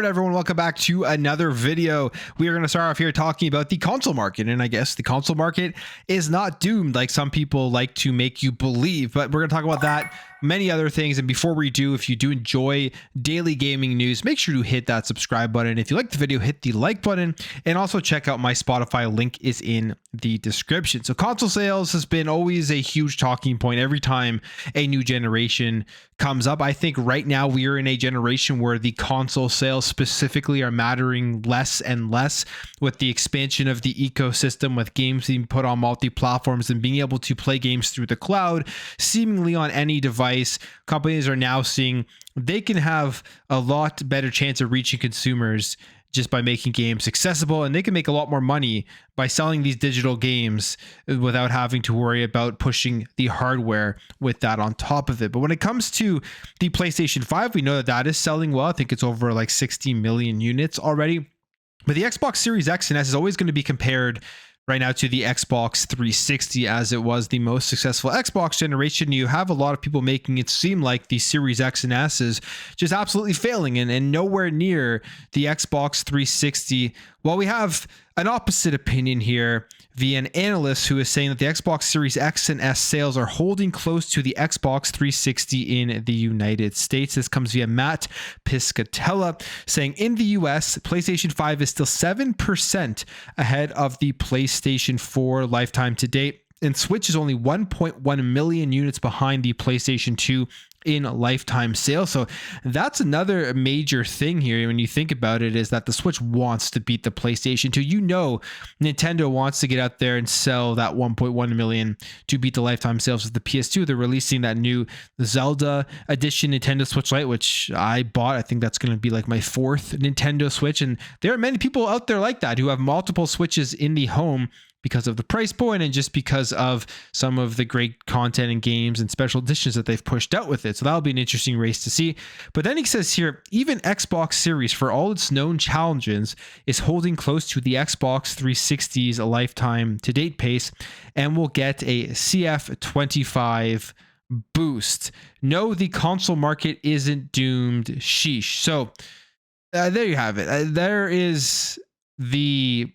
everyone, welcome back to another video. We are going to start off here talking about the console market, and I guess the console market is not doomed like some people like to make you believe, but we're going to talk about that, many other things. And before we do, if you do enjoy daily gaming news, make sure to hit that subscribe button. If you like the video, hit the like button, and also check out my Spotify. Link is in the description. So console sales has been always a huge talking point every time a new generation comes up. I think right now we are in a generation where the console sales specifically are mattering less and less with the expansion of the ecosystem, with games being put on multi-platforms and being able to play games through the cloud seemingly on any device. Companies are now seeing they can have a lot better chance of reaching consumers just by making games accessible, and they can make a lot more money by selling these digital games without having to worry about pushing the hardware with that on top of it. But when it comes to the PlayStation 5, we know that that is selling well. I think it's over like 60 million units already. But the Xbox Series X and S is always going to be compared right now to the Xbox 360 as it was the most successful Xbox generation. You have a lot of people making it seem like the Series X and S is just absolutely failing and nowhere near the Xbox 360. Well, we have an opposite opinion here via an analyst who is saying that the Xbox Series X and S sales are holding close to the Xbox 360 in the United States. This comes via Matt Piscatella saying in the US, PlayStation 5 is still 7% ahead of the PlayStation 4 lifetime to date, and Switch is only 1.1 million units behind the PlayStation 2 in lifetime sales. So that's another major thing here when you think about it, is that the Switch wants to beat the PlayStation 2. You know, Nintendo wants to get out there and sell that 1.1 million to beat the lifetime sales of the PS2. They're releasing that new Zelda edition Nintendo Switch Lite, which I bought. I think that's going to be like my fourth Nintendo Switch. And there are many people out there like that who have multiple Switches in the home because of the price point and just because of some of the great content and games and special editions that they've pushed out with it. So that'll be an interesting race to see. But then he says here, even Xbox Series, for all its known challenges, is holding close to the Xbox 360's lifetime to date pace and will get a CF25 boost. No, the console market isn't doomed. Sheesh. So there you have it. There is the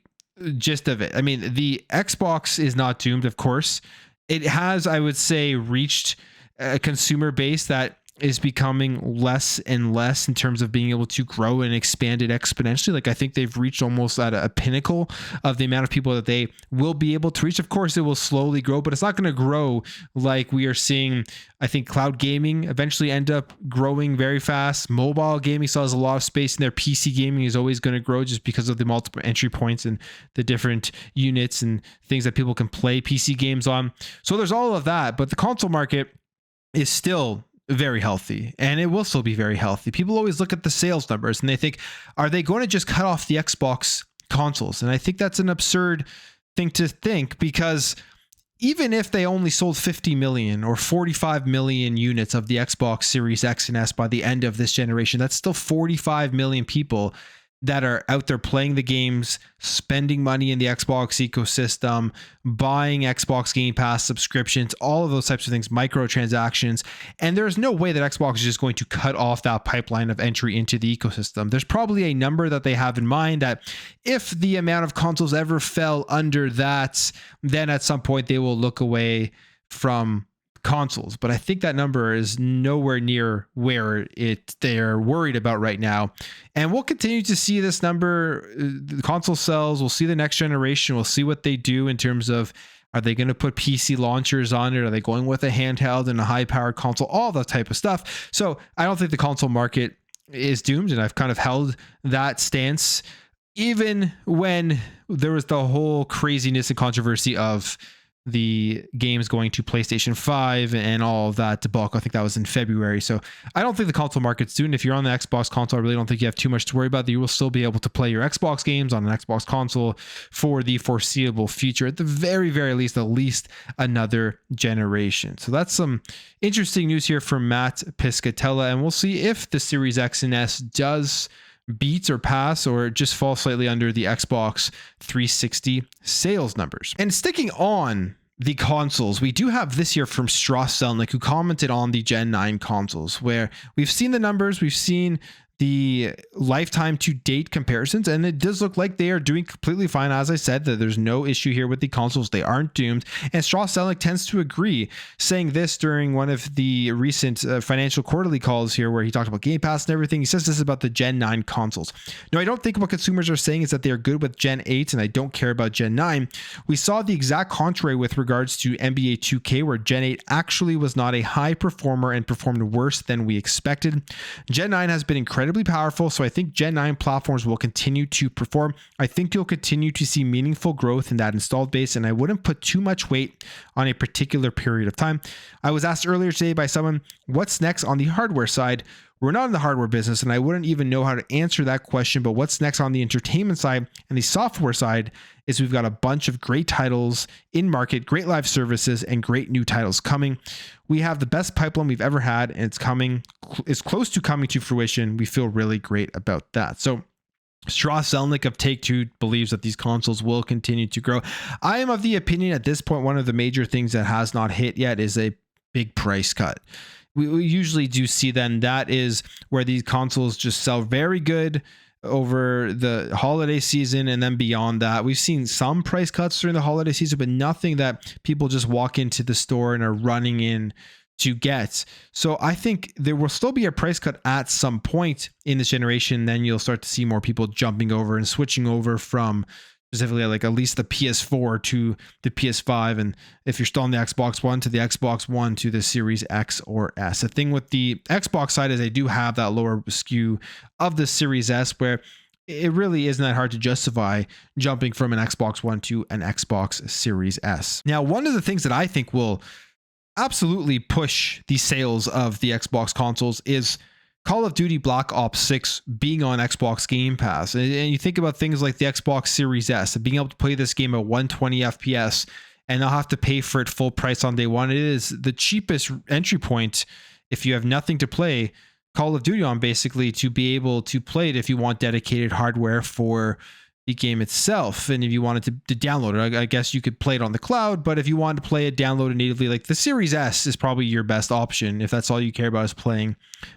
gist of it. I mean, the Xbox is not doomed, of course. It has, I would say, reached a consumer base that is becoming less and less in terms of being able to grow and expand it exponentially. Like, I think they've reached almost at a pinnacle of the amount of people that they will be able to reach. Of course, it will slowly grow, but it's not going to grow like we are seeing. I think cloud gaming eventually end up growing very fast. Mobile gaming still has a lot of space in there. PC gaming is always going to grow just because of the multiple entry points and the different units and things that people can play PC games on. So there's all of that, but the console market is still very healthy, and it will still be very healthy. People always look at the sales numbers and they think, are they going to just cut off the Xbox consoles? And I think that's an absurd thing to think, because even if they only sold 50 million or 45 million units of the Xbox Series X and S by the end of this generation, that's still 45 million people that are out there playing the games, spending money in the Xbox ecosystem, buying Xbox Game Pass subscriptions, all of those types of things, microtransactions. And there's no way that Xbox is just going to cut off that pipeline of entry into the ecosystem. There's probably a number that they have in mind that if the amount of consoles ever fell under that, then at some point they will look away from consoles. But I think that number is nowhere near where they're worried about right now. And we'll continue to see this number, the console sales. We'll see the next generation. We'll see what they do in terms of, are they going to put PC launchers on it? Are they going with a handheld and a high powered console? All that type of stuff. So I don't think the console market is doomed. And I've kind of held that stance even when there was the whole craziness and controversy of the games going to PlayStation 5 and all of that debacle. I think that was in February. So I don't think the console market's soon. If you're on the Xbox console, I really don't think you have too much to worry about. You will still be able to play your Xbox games on an Xbox console for the foreseeable future, at the very, very least, at least another generation. So that's some interesting news here from Matt Piscatella, and we'll see if the Series X and S does beat or pass or just fall slightly under the Xbox 360 sales numbers. And sticking on the consoles, we do have this here from Strauss Zelnick, who commented on the Gen 9 consoles, where we've seen the numbers, we've seen the lifetime to date comparisons, and it does look like they are doing completely fine. As I said, that there's no issue here with the consoles. They aren't doomed. And Strauss Zelnick tends to agree, saying this during one of the recent financial quarterly calls here, where he talked about Game Pass and everything. He says this about the Gen 9 consoles. No, I don't think what consumers are saying is that they're good with Gen 8 and I don't care about Gen 9. We saw the exact contrary with regards to NBA 2K, where Gen 8 actually was not a high performer and performed worse than we expected. Gen 9 has been incredibly powerful, so I think Gen 9 platforms will continue to perform. I think you'll continue to see meaningful growth in that installed base, and I wouldn't put too much weight on a particular period of time. I was asked earlier today by someone, what's next on the hardware side? We're not in the hardware business, and I wouldn't even know how to answer that question, but what's next on the entertainment side and the software side is we've got a bunch of great titles in market, great live services, and great new titles coming. We have the best pipeline we've ever had, and it's close to coming to fruition. We feel really great about that. So Strauss Zelnick of Take-Two believes that these consoles will continue to grow. I am of the opinion at this point, one of the major things that has not hit yet is a big price cut. We usually do see then that is where these consoles just sell very good over the holiday season, and then beyond that we've seen some price cuts during the holiday season, but nothing that people just walk into the store and are running in to get. So I think there will still be a price cut at some point in this generation. Then you'll start to see more people jumping over and switching over from specifically like at least the PS4 to the PS5, and if you're still on the Xbox One, to the Xbox One, to the Series X or S. The thing with the Xbox side is they do have that lower SKU of the Series S, where it really isn't that hard to justify jumping from an Xbox One to an Xbox Series S. Now, one of the things that I think will absolutely push the sales of the Xbox consoles is Call of Duty Black Ops 6 being on Xbox Game Pass. And you think about things like the Xbox Series S, and being able to play this game at 120 FPS and not have to pay for it full price on day one. It is the cheapest entry point if you have nothing to play Call of Duty on, basically, to be able to play it if you want dedicated hardware for the game itself. And if you wanted to download it, I guess you could play it on the cloud, but if you wanted to play it downloaded natively, like the Series S is probably your best option if that's all you care about is playing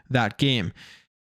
that game.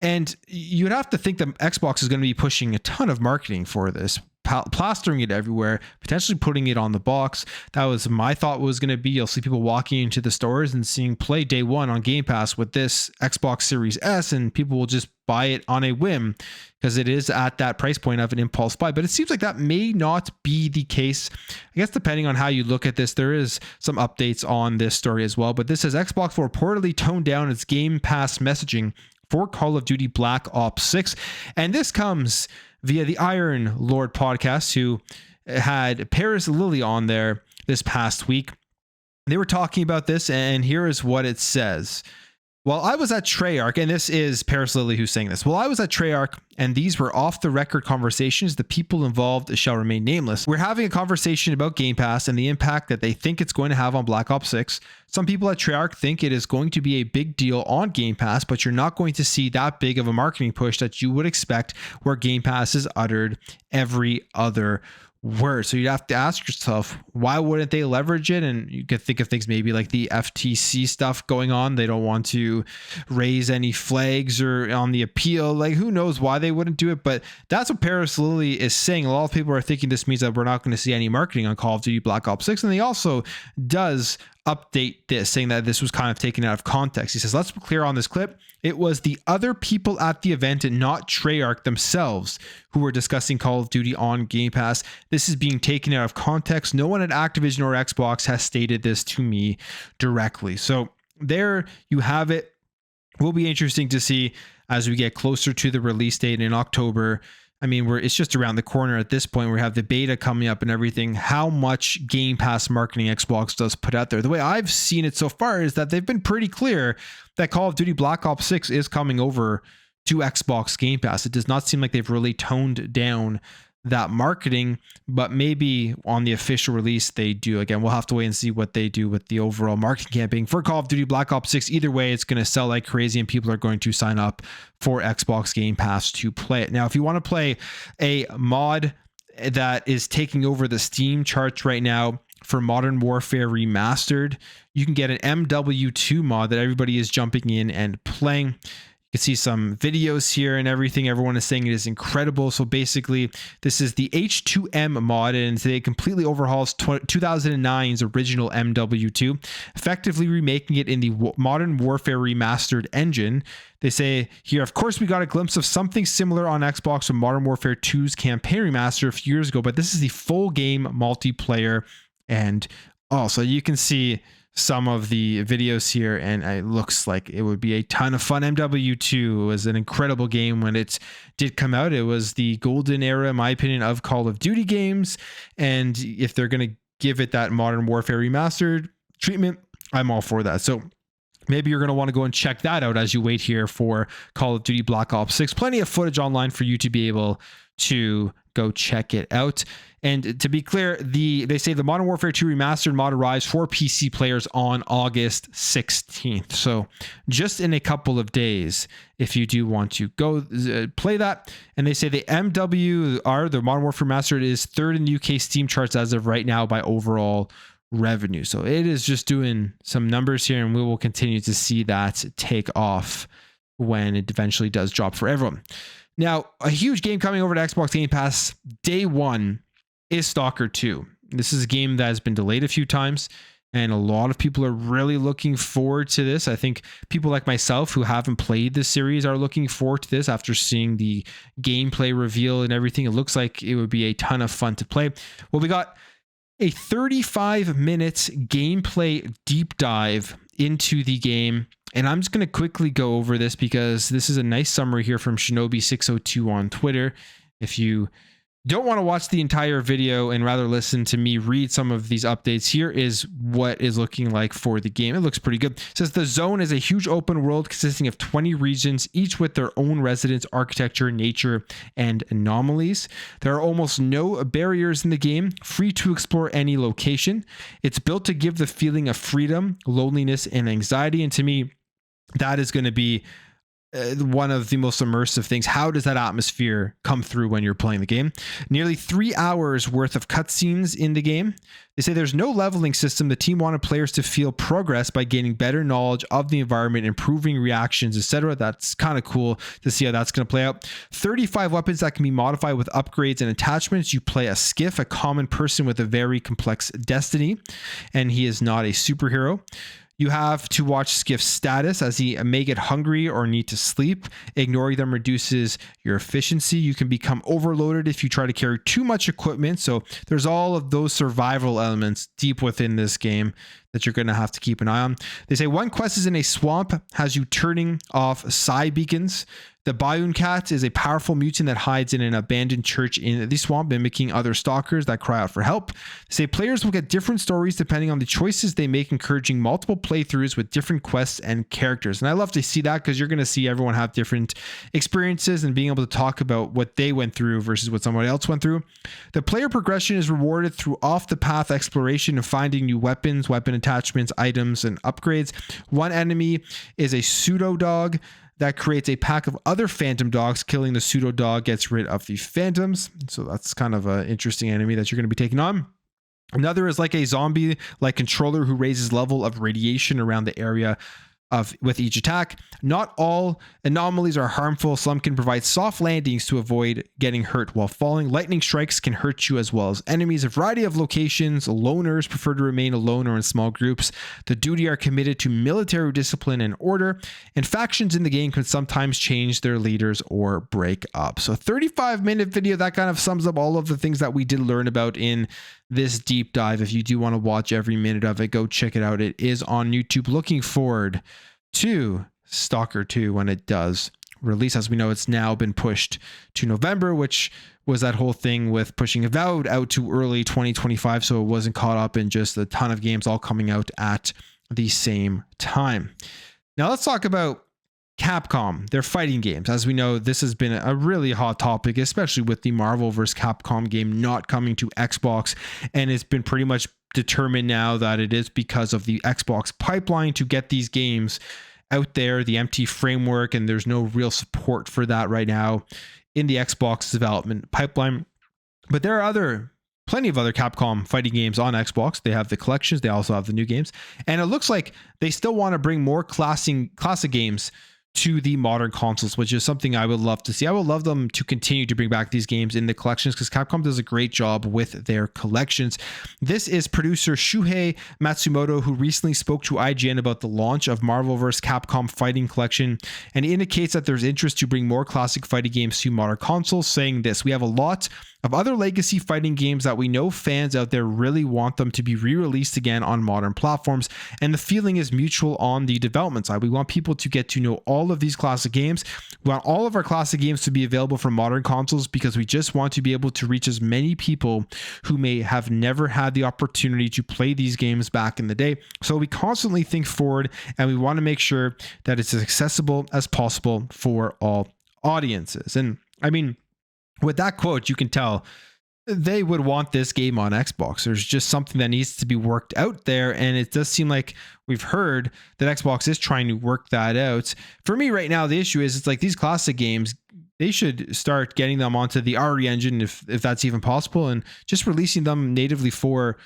And you'd have to think that Xbox is going to be pushing a ton of marketing for this, plastering it everywhere, potentially putting it on the box. That was my thought was going to be, you'll see people walking into the stores and seeing play day one on Game Pass with this Xbox Series S, and people will just buy it on a whim because it is at that price point of an impulse buy. But it seems like that may not be the case. I guess depending on how you look at this, there is some updates on this story as well. But this says Xbox will reportedly tone down its Game Pass messaging for Call of Duty Black Ops 6. And this comes via the Iron Lord podcast, who had Paris Lilly on there this past week. They were talking about this, and here is what it says. While I was at Treyarch, and this is Paris Lilly who's saying this. While I was at Treyarch, and these were off-the-record conversations, the people involved shall remain nameless. We're having a conversation about Game Pass and the impact that they think it's going to have on Black Ops 6. Some people at Treyarch think it is going to be a big deal on Game Pass, but you're not going to see that big of a marketing push that you would expect where Game Pass is uttered every other word. So you'd have to ask yourself, why wouldn't they leverage it? And you could think of things maybe like the FTC stuff going on. They don't want to raise any flags or on the appeal. Like, who knows why they wouldn't do it? But that's what Paris Lilly is saying. A lot of people are thinking this means that we're not going to see any marketing on Call of Duty Black Ops 6. And he also does update this, saying that this was kind of taken out of context. He says, let's be clear on this clip. It was the other people at the event and not Treyarch themselves who were discussing Call of Duty on Game Pass. This is being taken out of context. No one at Activision or Xbox has stated this to me directly. So there you have it. Will be interesting to see as we get closer to the release date in October. I mean, it's just around the corner at this point. We have the beta coming up and everything. How much Game Pass marketing Xbox does put out there. The way I've seen it so far is that they've been pretty clear that Call of Duty Black Ops 6 is coming over to Xbox Game Pass. It does not seem like they've really toned down that marketing, but maybe on the official release they do. Again, we'll have to wait and see what they do with the overall marketing campaign for Call of Duty Black Ops 6. Either way, it's going to sell like crazy and people are going to sign up for Xbox Game Pass to play it. Now, if you want to play a mod that is taking over the Steam charts right now for Modern Warfare Remastered, you can get an MW2 mod that everybody is jumping in and playing. You can see some videos here and everything. Everyone is saying it is incredible. So basically, this is the H2M mod, and it completely overhauls 2009's original MW2, effectively remaking it in the Modern Warfare Remastered engine. They say here, of course, we got a glimpse of something similar on Xbox with Modern Warfare 2's campaign remaster a few years ago, but this is the full game multiplayer. And also you can see some of the videos here, and it looks like it would be a ton of fun. MW2 was an incredible game when it did come out. It was the golden era, in my opinion, of Call of Duty games. And if they're going to give it that Modern Warfare Remastered treatment, I'm all for that. So maybe you're going to want to go and check that out as you wait here for Call of Duty Black Ops 6. Plenty of footage online for you to be able to go check it out. And to be clear, they say the Modern Warfare 2 Remastered mod arrives for PC players on August 16th. So just in a couple of days, if you do want to go play that. And they say the MWR, the Modern Warfare Remastered, is third in UK Steam charts as of right now by overall revenue. So it is just doing some numbers here, and we will continue to see that take off when it eventually does drop for everyone. Now, a huge game coming over to Xbox Game Pass day one is Stalker 2. This is a game that has been delayed a few times, and a lot of people are really looking forward to this. I think people like myself who haven't played this series are looking forward to this after seeing the gameplay reveal and everything. It looks like it would be a ton of fun to play. Well, we got a 35-minute gameplay deep dive into the game, and I'm just going to quickly go over this because this is a nice summary here from Shinobi602 on Twitter. If you don't want to watch the entire video and rather listen to me read some of these updates, here is what is looking like for the game. It looks pretty good. It says the zone is a huge open world consisting of 20 regions, each with their own residents, architecture, nature, and anomalies. There are almost no barriers in the game, free to explore any location. It's built to give the feeling of freedom, loneliness, and anxiety. And to me, that is going to be one of the most immersive things. How does that atmosphere come through when you're playing the game? Nearly 3 hours worth of cutscenes in the game. They say there's no leveling system. The team wanted players to feel progress by gaining better knowledge of the environment, improving reactions, etc. That's kind of cool to see how that's going to play out. 35 weapons that can be modified with upgrades and attachments. You play a Skiff, a common person with a very complex destiny, and he is not a superhero. You have to watch Skiff's status as he may get hungry or need to sleep. Ignoring them reduces your efficiency. You can become overloaded if you try to carry too much equipment. So there's all of those survival elements deep within this game that you're going to have to keep an eye on. They say one quest is in a swamp, has you turning off psi beacons. The Bayun Cat is a powerful mutant that hides in an abandoned church in the swamp, mimicking other stalkers that cry out for help. They say players will get different stories depending on the choices they make, encouraging multiple playthroughs with different quests and characters. And I love to see that because you're going to see everyone have different experiences and being able to talk about what they went through versus what somebody else went through. The player progression is rewarded through off-the-path exploration and finding new weapons, weapon attachments, items, and upgrades. One enemy is a pseudo dog that creates a pack of other phantom dogs. Killing the pseudo dog gets rid of the phantoms. So that's kind of an interesting enemy that you're going to be taking on. Another is like a zombie like controller who raises level of radiation around the area with each attack. Not all anomalies are harmful. Some can provide soft landings to avoid getting hurt while falling. Lightning strikes can hurt you as well as enemies. A variety of locations. Loners prefer to remain alone or in small groups. The duty are committed to military discipline and order. And factions in the game can sometimes change their leaders or break up. So 35-minute video, that kind of sums up all of the things that we did learn about in this deep dive. If you do want to watch every minute of it, go check it out. It is on YouTube. Looking forward to Stalker 2 when it does release. As we know, it's now been pushed to November, which was that whole thing with pushing Avowed out to early 2025, so it wasn't caught up in just a ton of games all coming out at the same time. Now let's talk about Capcom, their fighting games. As we know, this has been a really hot topic, especially with the Marvel vs. Capcom game not coming to Xbox. And it's been pretty much determined now that it is because of the Xbox pipeline to get these games out there, the empty framework, and there's no real support for that right now in the Xbox development pipeline. But there are plenty of other Capcom fighting games on Xbox. They have the collections. They also have the new games. And it looks like they still want to bring more classic games to the modern consoles, which is something I would love to see. I would love them to continue to bring back these games in the collections because Capcom does a great job with their collections. This is producer Shuhei Matsumoto, who recently spoke to IGN about the launch of Marvel vs. Capcom Fighting Collection, and he indicates that there's interest to bring more classic fighting games to modern consoles, saying this: "We have a lot of other legacy fighting games that we know fans out there really want them to be re-released again on modern platforms, and the feeling is mutual on the development side. We want people to get to know all of these classic games. We want all of our classic games to be available for modern consoles because we just want to be able to reach as many people who may have never had the opportunity to play these games back in the day. So we constantly think forward, and we want to make sure that it's as accessible as possible for all audiences." And I mean, with that quote, you can tell they would want this game on Xbox. There's just something that needs to be worked out there. And it does seem like we've heard that Xbox is trying to work that out. For me right now, the issue is it's like these classic games, they should start getting them onto the RE engine if that's even possible, and just releasing them natively for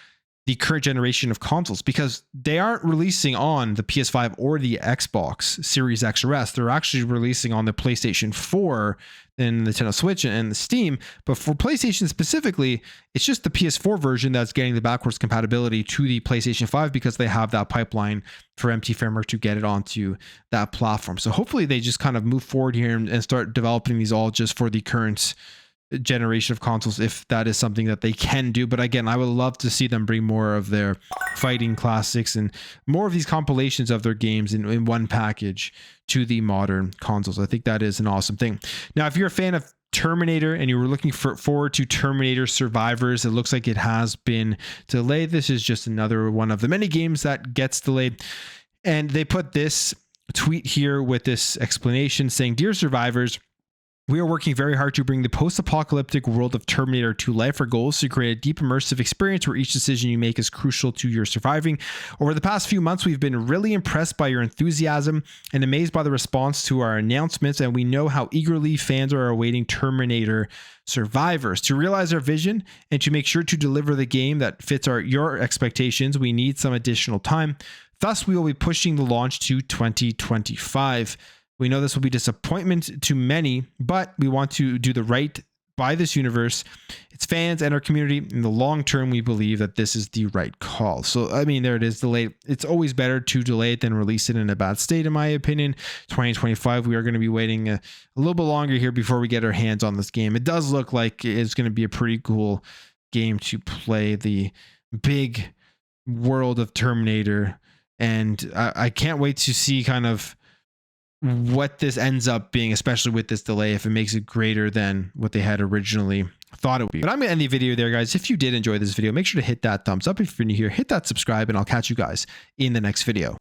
the current generation of consoles, because they aren't releasing on the PS5 or the Xbox Series X or S. They're actually releasing on the PlayStation 4 and the Nintendo Switch and the Steam. But for PlayStation specifically, it's just the PS4 version that's getting the backwards compatibility to the PlayStation 5 because they have that pipeline for MT Framework to get it onto that platform. So hopefully they just kind of move forward here and start developing these all just for the current generation of consoles, if that is something that they can do. But again, I would love to see them bring more of their fighting classics and more of these compilations of their games in one package to the modern consoles. I think that is an awesome thing. Now, if you're a fan of Terminator and you were looking forward to Terminator Survivors, it looks like it has been delayed. This is just another one of the many games that gets delayed. And they put this tweet here with this explanation saying, "Dear survivors, we are working very hard to bring the post-apocalyptic world of Terminator to life. Our goal is to create a deep immersive experience where each decision you make is crucial to your surviving. Over the past few months, we've been really impressed by your enthusiasm and amazed by the response to our announcements, and we know how eagerly fans are awaiting Terminator Survivors. To realize our vision and to make sure to deliver the game that fits your expectations, we need some additional time. Thus, we will be pushing the launch to 2025. We know this will be disappointment to many, but we want to do the right by this universe, its fans, and our community. In the long term, we believe that this is the right call." So, I mean, there it is, delayed. It's always better to delay it than release it in a bad state, in my opinion. 2025, we are going to be waiting a little bit longer here before we get our hands on this game. It does look like it's going to be a pretty cool game to play, the big world of Terminator. And I can't wait to see kind of what this ends up being, especially with this delay, if it makes it greater than what they had originally thought it would be. But I'm going to end the video there, guys. If you did enjoy this video, make sure to hit that thumbs up. If you're new here, hit that subscribe, and I'll catch you guys in the next video.